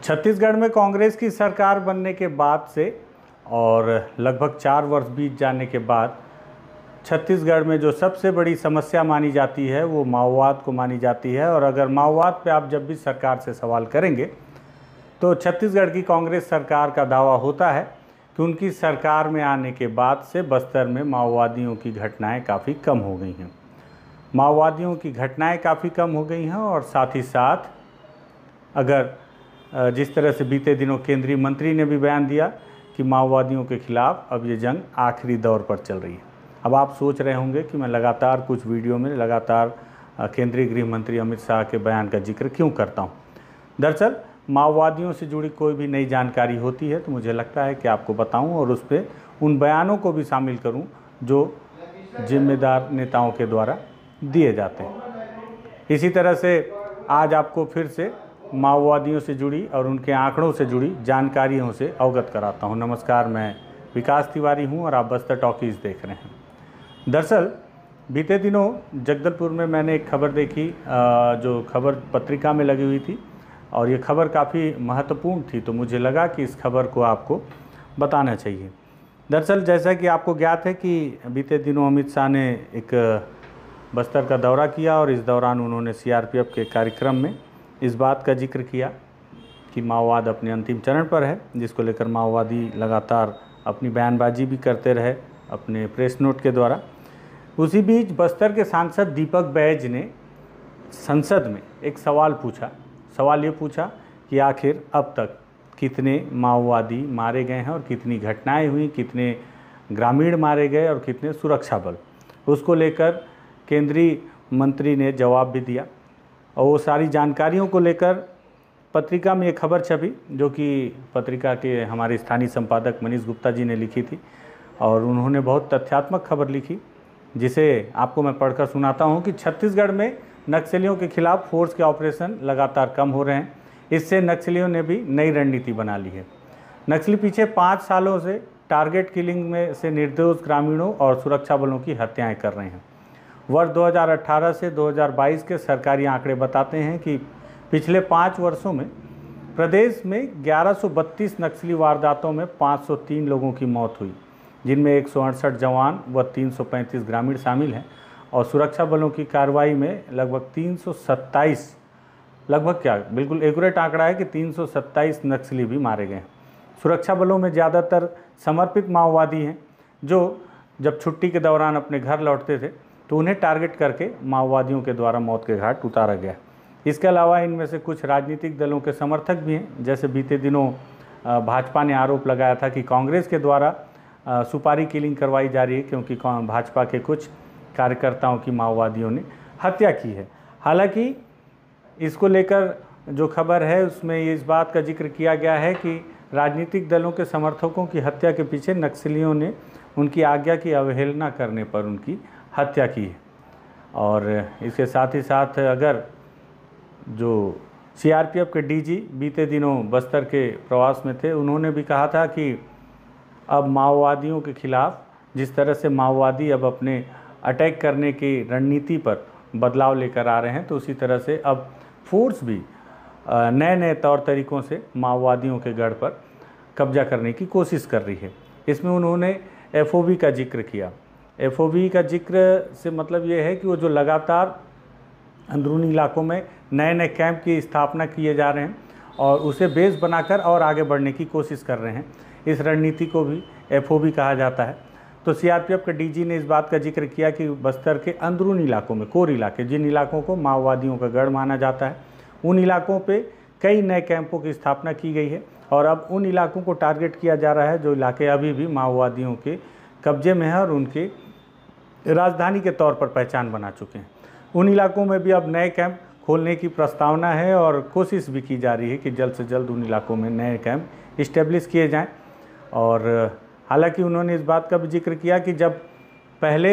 छत्तीसगढ़ में कांग्रेस की सरकार बनने के बाद से और लगभग 4 वर्ष बीत जाने के बाद छत्तीसगढ़ में जो सबसे बड़ी समस्या मानी जाती है वो माओवाद को मानी जाती है। और अगर माओवाद पे आप जब भी सरकार से सवाल करेंगे तो छत्तीसगढ़ की कांग्रेस सरकार का दावा होता है कि उनकी सरकार में आने के बाद से बस्तर में माओवादियों की घटनाएं काफ़ी कम हो गई हैं। माओवादियों की घटनाएं काफ़ी कम हो गई हैं और साथ ही साथ अगर जिस तरह से बीते दिनों केंद्रीय मंत्री ने भी बयान दिया कि माओवादियों के खिलाफ अब ये जंग आखिरी दौर पर चल रही है। अब आप सोच रहे होंगे कि मैं लगातार कुछ वीडियो में लगातार केंद्रीय गृह मंत्री अमित शाह के बयान का जिक्र क्यों करता हूँ। दरअसल माओवादियों से जुड़ी कोई भी नई जानकारी होती है तो मुझे लगता है कि आपको बताऊं और उस पर उन बयानों को भी शामिल करूं जो जिम्मेदार नेताओं के द्वारा दिए जाते हैं। इसी तरह से आज आपको फिर से माओवादियों से जुड़ी और उनके आंकड़ों से जुड़ी जानकारियों से अवगत कराता हूं। नमस्कार, मैं विकास तिवारी हूं और आप बस्तर टॉकीज़ देख रहे हैं। दरअसल बीते दिनों जगदलपुर में मैंने एक खबर देखी जो खबर पत्रिका में लगी हुई थी और ये खबर काफ़ी महत्वपूर्ण थी, तो मुझे लगा कि इस खबर को आपको बताना चाहिए। दरअसल जैसा कि आपको ज्ञात है कि बीते दिनों अमित शाह ने एक बस्तर का दौरा किया और इस दौरान उन्होंने सीआरपीएफ के कार्यक्रम में इस बात का जिक्र किया कि माओवाद अपने अंतिम चरण पर है, जिसको लेकर माओवादी लगातार अपनी बयानबाजी भी करते रहे अपने प्रेस नोट के द्वारा। उसी बीच बस्तर के सांसद दीपक बैज ने संसद में एक सवाल पूछा। सवाल ये पूछा कि आखिर अब तक कितने माओवादी मारे गए हैं और कितनी घटनाएं हुई, कितने ग्रामीण मारे गए और कितने सुरक्षा बल। उसको लेकर केंद्रीय मंत्री ने जवाब भी दिया और वो सारी जानकारियों को लेकर पत्रिका में एक खबर छपी जो कि पत्रिका के हमारे स्थानीय संपादक मनीष गुप्ता जी ने लिखी थी और उन्होंने बहुत तथ्यात्मक खबर लिखी, जिसे आपको मैं पढ़कर सुनाता हूं कि छत्तीसगढ़ में नक्सलियों के खिलाफ फोर्स के ऑपरेशन लगातार कम हो रहे हैं। इससे नक्सलियों ने भी नई रणनीति बना ली है। नक्सली पीछे 5 सालों से टारगेट किलिंग में से निर्दोष ग्रामीणों और सुरक्षा बलों की हत्याएं कर रहे हैं। वर्ष 2018 से 2022 के सरकारी आंकड़े बताते हैं कि पिछले 5 वर्षों में प्रदेश में 1132 नक्सली वारदातों में 503 लोगों की मौत हुई, जिनमें 168 जवान व 335 ग्रामीण शामिल हैं और सुरक्षा बलों की कार्रवाई में लगभग 327 बिल्कुल एक्यूरेट आंकड़ा है कि 327 नक्सली भी मारे गए हैं। सुरक्षा बलों में ज़्यादातर समर्पित माओवादी हैं जो जब छुट्टी के दौरान अपने घर लौटते थे तो उन्हें टारगेट करके माओवादियों के द्वारा मौत के घाट उतारा गया। इसके अलावा इनमें से कुछ राजनीतिक दलों के समर्थक भी हैं। जैसे बीते दिनों भाजपा ने आरोप लगाया था कि कांग्रेस के द्वारा सुपारी किलिंग करवाई जा रही है क्योंकि भाजपा के कुछ कार्यकर्ताओं की माओवादियों ने हत्या की है। हालांकि इसको लेकर जो खबर है उसमें इस बात का जिक्र किया गया है कि राजनीतिक दलों के समर्थकों की हत्या के पीछे नक्सलियों ने उनकी आज्ञा की अवहेलना करने पर उनकी हत्या की है। और इसके साथ ही साथ अगर जो सीआरपीएफ के डीजी बीते दिनों बस्तर के प्रवास में थे, उन्होंने भी कहा था कि अब माओवादियों के खिलाफ जिस तरह से माओवादी अब अपने अटैक करने की रणनीति पर बदलाव लेकर आ रहे हैं, तो उसी तरह से अब फोर्स भी नए नए तौर तरीक़ों से माओवादियों के गढ़ पर कब्जा करने की कोशिश कर रही है। इसमें उन्होंने एफओबी का जिक्र किया। एफओबी का जिक्र से मतलब ये है कि वो जो लगातार अंदरूनी इलाकों में नए नए कैंप की स्थापना किए जा रहे हैं और उसे बेस बनाकर और आगे बढ़ने की कोशिश कर रहे हैं। इस रणनीति को भी एफओबी कहा जाता है। तो सीआरपीएफ के डीजी ने इस बात का जिक्र किया कि बस्तर के अंदरूनी इलाकों में, कोर इलाके, जिन इलाकों को माओवादियों का गढ़ माना जाता है, उन इलाकों पे कई नए कैंपों की स्थापना की गई है और अब उन इलाकों को टारगेट किया जा रहा है जो इलाके अभी भी माओवादियों के कब्जे में है और उनके राजधानी के तौर पर पहचान बना चुके हैं। उन इलाकों में भी अब नए कैंप खोलने की प्रस्तावना है और कोशिश भी की जा रही है कि जल्द से जल्द उन इलाकों में नए कैंप इस्टेब्लिश किए जाएं। और हालांकि उन्होंने इस बात का भी जिक्र किया कि जब पहले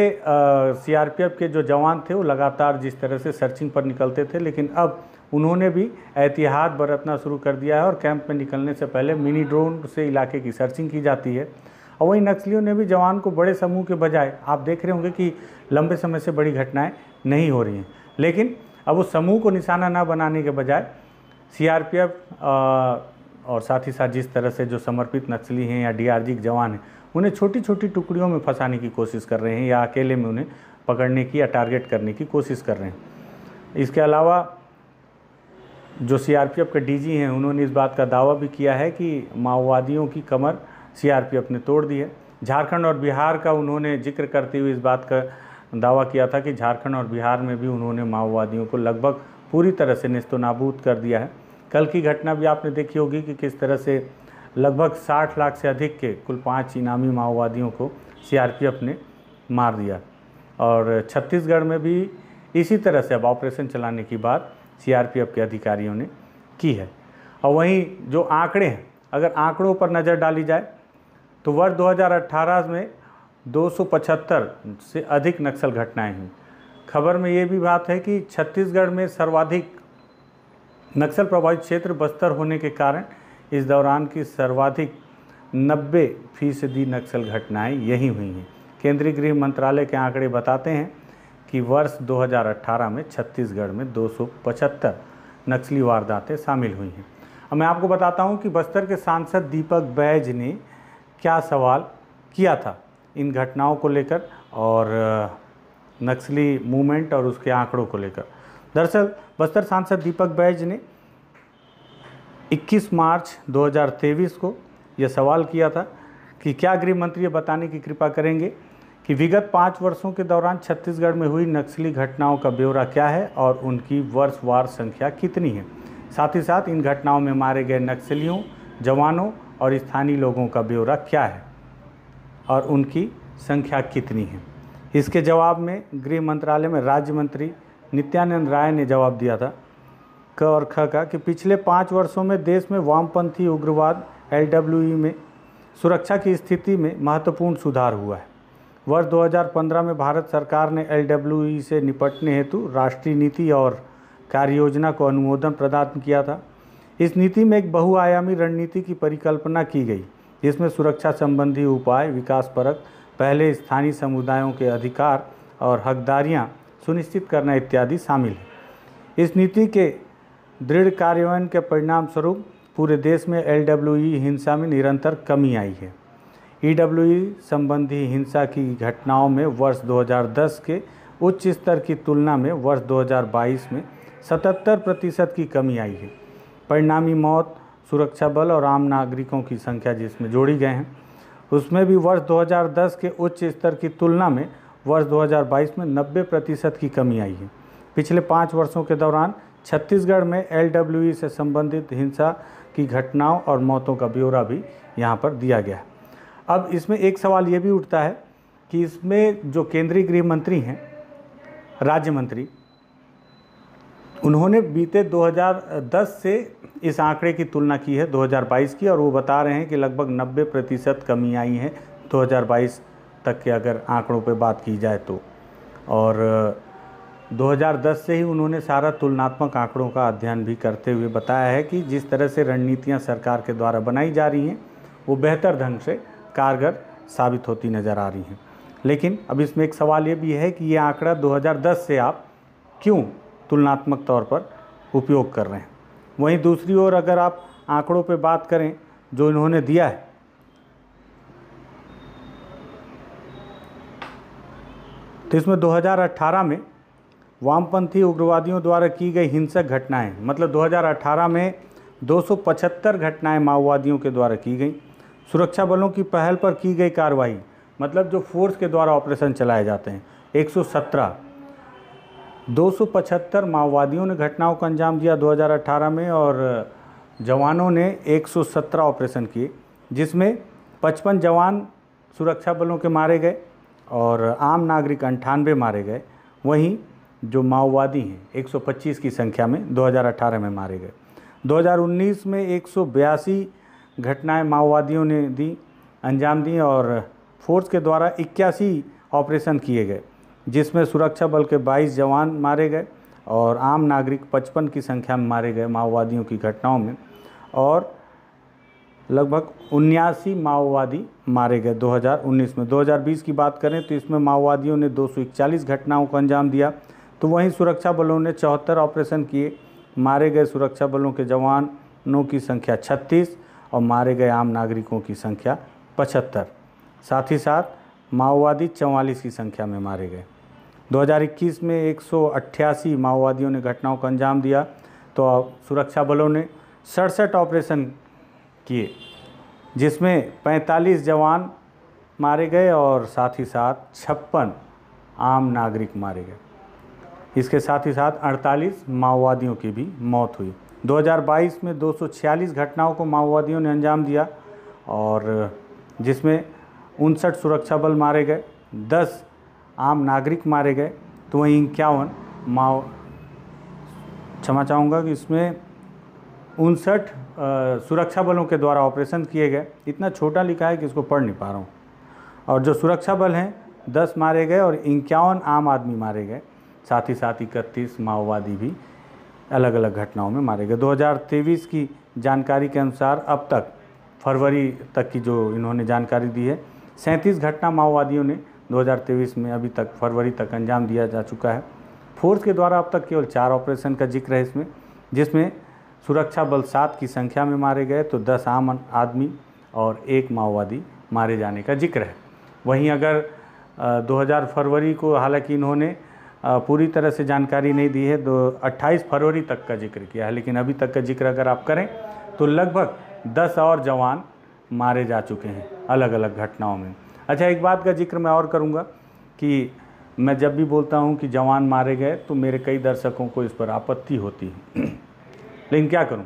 सीआरपीएफ के जो जवान थे वो लगातार जिस तरह से सर्चिंग पर निकलते थे, लेकिन अब उन्होंने भी एहतियात बरतना शुरू कर दिया है और कैंप में निकलने से पहले मिनी ड्रोन से इलाके की सर्चिंग की जाती है। और वहीं नक्सलियों ने भी जवान को बड़े समूह के बजाय, आप देख रहे होंगे कि लंबे समय से बड़ी घटनाएं नहीं हो रही हैं, लेकिन अब उस समूह को निशाना न बनाने के बजाय सीआरपीएफ और साथ ही साथ जिस तरह से जो समर्पित नक्सली हैं या डीआरजी के जवान हैं, उन्हें छोटी छोटी टुकड़ियों में फंसाने की कोशिश कर रहे हैं या अकेले में उन्हें पकड़ने की या टारगेट करने की कोशिश कर रहे हैं। इसके अलावा जो सीआरपीएफ के डीजी हैं, उन्होंने इस बात का दावा भी किया है कि माओवादियों की कमर सीआरपीएफ ने तोड़ दी है। झारखंड और बिहार का उन्होंने जिक्र करते हुए इस बात का दावा किया था कि झारखंड और बिहार में भी उन्होंने माओवादियों को लगभग पूरी तरह से नेस्तनाबूद कर दिया है। कल की घटना भी आपने देखी होगी कि किस तरह से लगभग 60 लाख से अधिक के कुल 5 इनामी माओवादियों को सीआरपीएफ ने मार दिया। और छत्तीसगढ़ में भी इसी तरह से अब ऑपरेशन चलाने की बात सीआरपीएफ के अधिकारियों ने की है। और वहीं जो आंकड़े हैं, अगर आंकड़ों पर नज़र डाली जाए तो वर्ष 2018 में 275 से अधिक नक्सल घटनाएं हुई। खबर में ये भी बात है कि छत्तीसगढ़ में सर्वाधिक नक्सल प्रभावित क्षेत्र बस्तर होने के कारण इस दौरान की सर्वाधिक 90% नक्सल घटनाएं यहीं हुई हैं। केंद्रीय गृह मंत्रालय के आंकड़े बताते हैं कि वर्ष 2018 में छत्तीसगढ़ में 275 नक्सली वारदातें शामिल हुई हैं। अब मैं आपको बताता हूं कि बस्तर के सांसद दीपक बैज ने क्या सवाल किया था इन घटनाओं को लेकर और नक्सली मूवमेंट और उसके आंकड़ों को लेकर। दरअसल बस्तर सांसद दीपक बैज ने 21 मार्च 2023 को यह सवाल किया था कि क्या गृह मंत्री बताने की कृपा करेंगे कि विगत 5 वर्षों के दौरान छत्तीसगढ़ में हुई नक्सली घटनाओं का ब्यौरा क्या है और उनकी वर्षवार संख्या कितनी है। साथ ही साथ इन घटनाओं में मारे गए नक्सलियों, जवानों और स्थानीय लोगों का ब्यौरा क्या है और उनकी संख्या कितनी है। इसके जवाब में गृह मंत्रालय में राज्य मंत्री नित्यानंद राय ने जवाब दिया था क और ख का कि पिछले 5 वर्षों में देश में वामपंथी उग्रवाद LWE में सुरक्षा की स्थिति में महत्वपूर्ण सुधार हुआ है। वर्ष 2015 में भारत सरकार ने LWE से निपटने हेतु राष्ट्रीय नीति और कार्य योजना को अनुमोदन प्रदान किया था। इस नीति में एक बहुआयामी रणनीति की परिकल्पना की गई, जिसमें सुरक्षा संबंधी उपाय, विकासपरक पहले स्थानीय समुदायों के अधिकार और हकदारियां सुनिश्चित करना इत्यादि शामिल है। इस नीति के दृढ़ कार्यान्वयन के परिणाम स्वरूप पूरे देश में LWE हिंसा में निरंतर कमी आई है। EWE संबंधी हिंसा की घटनाओं में वर्ष 2010 के उच्च स्तर की तुलना में वर्ष 2022 में 77% की कमी आई है। परिणामी मौत, सुरक्षा बल और आम नागरिकों की संख्या जिसमें जोड़ी गए हैं, उसमें भी वर्ष 2010 के उच्च स्तर की तुलना में वर्ष 2022 में 90% की कमी आई है। पिछले 5 वर्षों के दौरान छत्तीसगढ़ में LWE से संबंधित हिंसा की घटनाओं और मौतों का ब्यौरा भी यहाँ पर दिया गया है। अब इसमें एक सवाल ये भी उठता है कि इसमें जो केंद्रीय गृह मंत्री हैं, राज्य मंत्री, उन्होंने बीते 2010 से इस आंकड़े की तुलना की है 2022 की, और वो बता रहे हैं कि लगभग 90% कमी आई है 2022 तक के अगर आंकड़ों पे बात की जाए तो। और 2010 से ही उन्होंने सारा तुलनात्मक आंकड़ों का अध्ययन भी करते हुए बताया है कि जिस तरह से रणनीतियां सरकार के द्वारा बनाई जा रही हैं वो बेहतर ढंग से कारगर साबित होती नज़र आ रही हैं। लेकिन अब इसमें एक सवाल ये भी है कि ये आंकड़ा 2010 से आप क्यों तुलनात्मक तौर पर उपयोग कर रहे हैं। वहीं दूसरी ओर अगर आप आंकड़ों पे बात करें जो इन्होंने दिया है, तो इसमें 2018 में वामपंथी उग्रवादियों द्वारा की गई हिंसक घटनाएं, मतलब 2018 में 275 घटनाएं माओवादियों के द्वारा की गई। सुरक्षा बलों की पहल पर की गई कार्रवाई, मतलब जो फोर्स के द्वारा ऑपरेशन चलाए जाते हैं, 117। 275 माओवादियों ने घटनाओं को अंजाम दिया 2018 में और जवानों ने 117 ऑपरेशन किए, जिसमें 55 जवान सुरक्षा बलों के मारे गए और आम नागरिक 98 मारे गए। वहीं जो माओवादी हैं 125 की संख्या में 2018 में मारे गए। 2019 में 182 घटनाएं माओवादियों ने अंजाम दी और फोर्स के द्वारा 81 ऑपरेशन किए गए, जिसमें सुरक्षा बल के 22 जवान मारे गए और आम नागरिक 55 की संख्या में मारे गए माओवादियों की घटनाओं में, और लगभग 79 माओवादी मारे गए 2019 में। 2020 की बात करें तो इसमें माओवादियों ने 241 घटनाओं को अंजाम दिया, तो वहीं सुरक्षा बलों ने 74 ऑपरेशन किए। मारे गए सुरक्षा बलों के जवान जवानों की संख्या 36 और मारे गए आम नागरिकों की संख्या 75। साथ ही साथ माओवादी 44 की संख्या में मारे गए। 2021 में 188 माओवादियों ने घटनाओं को अंजाम दिया, तो सुरक्षा बलों ने 67 ऑपरेशन किए, जिसमें 45 जवान मारे गए और साथ ही साथ 56 आम नागरिक मारे गए। इसके साथ ही साथ 48 माओवादियों की भी मौत हुई। 2022 में 246 घटनाओं को माओवादियों ने अंजाम दिया और जिसमें 59 सुरक्षा बल मारे गए, 10 आम नागरिक मारे गए, तो वहीं 51 क्षमा चाहूँगा कि इसमें 59 सुरक्षा बलों के द्वारा ऑपरेशन किए गए। इतना छोटा लिखा है कि इसको पढ़ नहीं पा रहा हूँ। और जो सुरक्षा बल हैं 10 मारे गए और 51 आम आदमी मारे गए। साथ ही साथ 31 माओवादी भी अलग अलग घटनाओं में मारे गए। 2023 की जानकारी के अनुसार अब तक फरवरी तक की जो इन्होंने जानकारी दी है, 37 घटना माओवादियों ने 2023 में अभी तक फरवरी तक अंजाम दिया जा चुका है। फोर्स के द्वारा अब तक केवल 4 ऑपरेशन का जिक्र है इसमें, जिसमें सुरक्षा बल 7 की संख्या में मारे गए, तो 10 आम आदमी और 1 माओवादी मारे जाने का जिक्र है। वहीं अगर 2000 फरवरी को, हालांकि इन्होंने पूरी तरह से जानकारी नहीं दी है, 28 फरवरी तक का जिक्र किया है, लेकिन अभी तक का जिक्र अगर आप करें तो लगभग 10 और जवान मारे जा चुके हैं अलग अलग घटनाओं में। अच्छा, एक बात का जिक्र मैं और करूंगा कि मैं जब भी बोलता हूं कि जवान मारे गए तो मेरे कई दर्शकों को इस पर आपत्ति होती है लेकिन क्या करूं,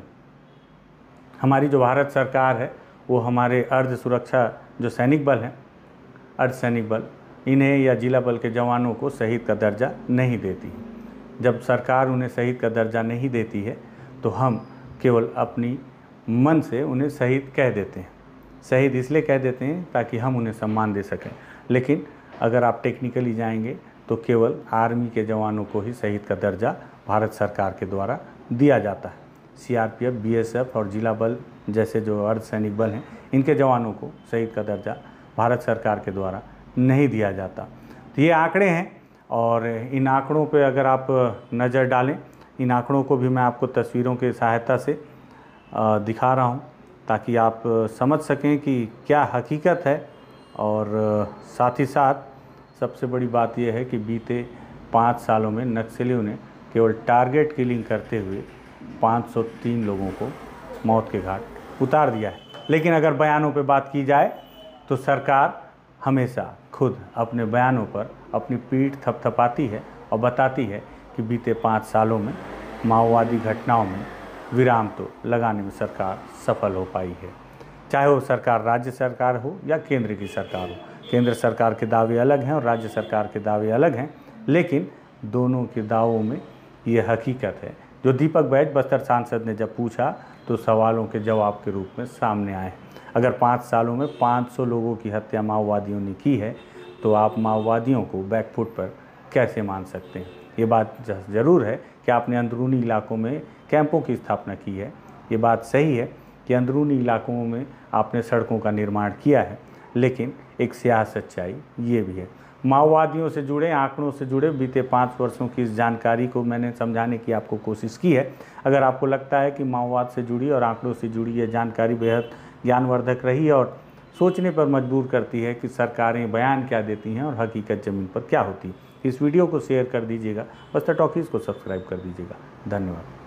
हमारी जो भारत सरकार है वो हमारे अर्ध सुरक्षा जो सैनिक बल हैं, अर्धसैनिक बल, इन्हें या जिला बल के जवानों को शहीद का दर्जा नहीं देती। जब सरकार उन्हें शहीद का दर्जा नहीं देती है तो हम केवल अपनी मन से उन्हें शहीद कह देते हैं। शहीद इसलिए कह देते हैं ताकि हम उन्हें सम्मान दे सकें, लेकिन अगर आप टेक्निकली जाएंगे तो केवल आर्मी के जवानों को ही शहीद का दर्जा भारत सरकार के द्वारा दिया जाता है। सीआरपीएफ, बीएसएफ और जिला बल जैसे जो अर्धसैनिक बल हैं, इनके जवानों को शहीद का दर्जा भारत सरकार के द्वारा नहीं दिया जाता। तो ये आंकड़े हैं और इन आंकड़ों पे अगर आप नज़र डालें, इन आंकड़ों को भी मैं आपको तस्वीरों की सहायता से दिखा रहा हूँ ताकि आप समझ सकें कि क्या हकीकत है। और साथ ही साथ सबसे बड़ी बात यह है कि बीते 5 सालों में नक्सलियों ने केवल टारगेट किलिंग करते हुए 503 लोगों को मौत के घाट उतार दिया है। लेकिन अगर बयानों पे बात की जाए तो सरकार हमेशा खुद अपने बयानों पर अपनी पीठ थपथपाती है और बताती है कि बीते 5 सालों में माओवादी घटनाओं में विराम तो लगाने में सरकार सफल हो पाई है। चाहे वो सरकार राज्य सरकार हो या केंद्र की सरकार हो। केंद्र सरकार के दावे अलग हैं और राज्य सरकार के दावे अलग हैं, लेकिन दोनों के दावों में ये हकीकत है जो दीपक बैज बस्तर सांसद ने जब पूछा तो सवालों के जवाब के रूप में सामने आए। अगर 5 सालों में 500 लोगों की हत्या माओवादियों ने की है तो आप माओवादियों को बैकफुट पर कैसे मान सकते हैं। ये बात ज़रूर है कि आपने अंदरूनी इलाकों में कैंपों की स्थापना की है, ये बात सही है कि अंदरूनी इलाकों में आपने सड़कों का निर्माण किया है, लेकिन एक स्याह सच्चाई ये भी है। माओवादियों से जुड़े आंकड़ों से जुड़े बीते 5 वर्षों की इस जानकारी को मैंने समझाने की आपको कोशिश की है। अगर आपको लगता है कि माओवाद से जुड़ी और आंकड़ों से जुड़ी ये जानकारी बेहद ज्ञानवर्धक रही और सोचने पर मजबूर करती है कि सरकारें बयान क्या देती हैं और हकीकत ज़मीन पर क्या होती है, इस वीडियो को शेयर कर दीजिएगा, बस्तर टॉकीज़ को सब्सक्राइब कर दीजिएगा। धन्यवाद।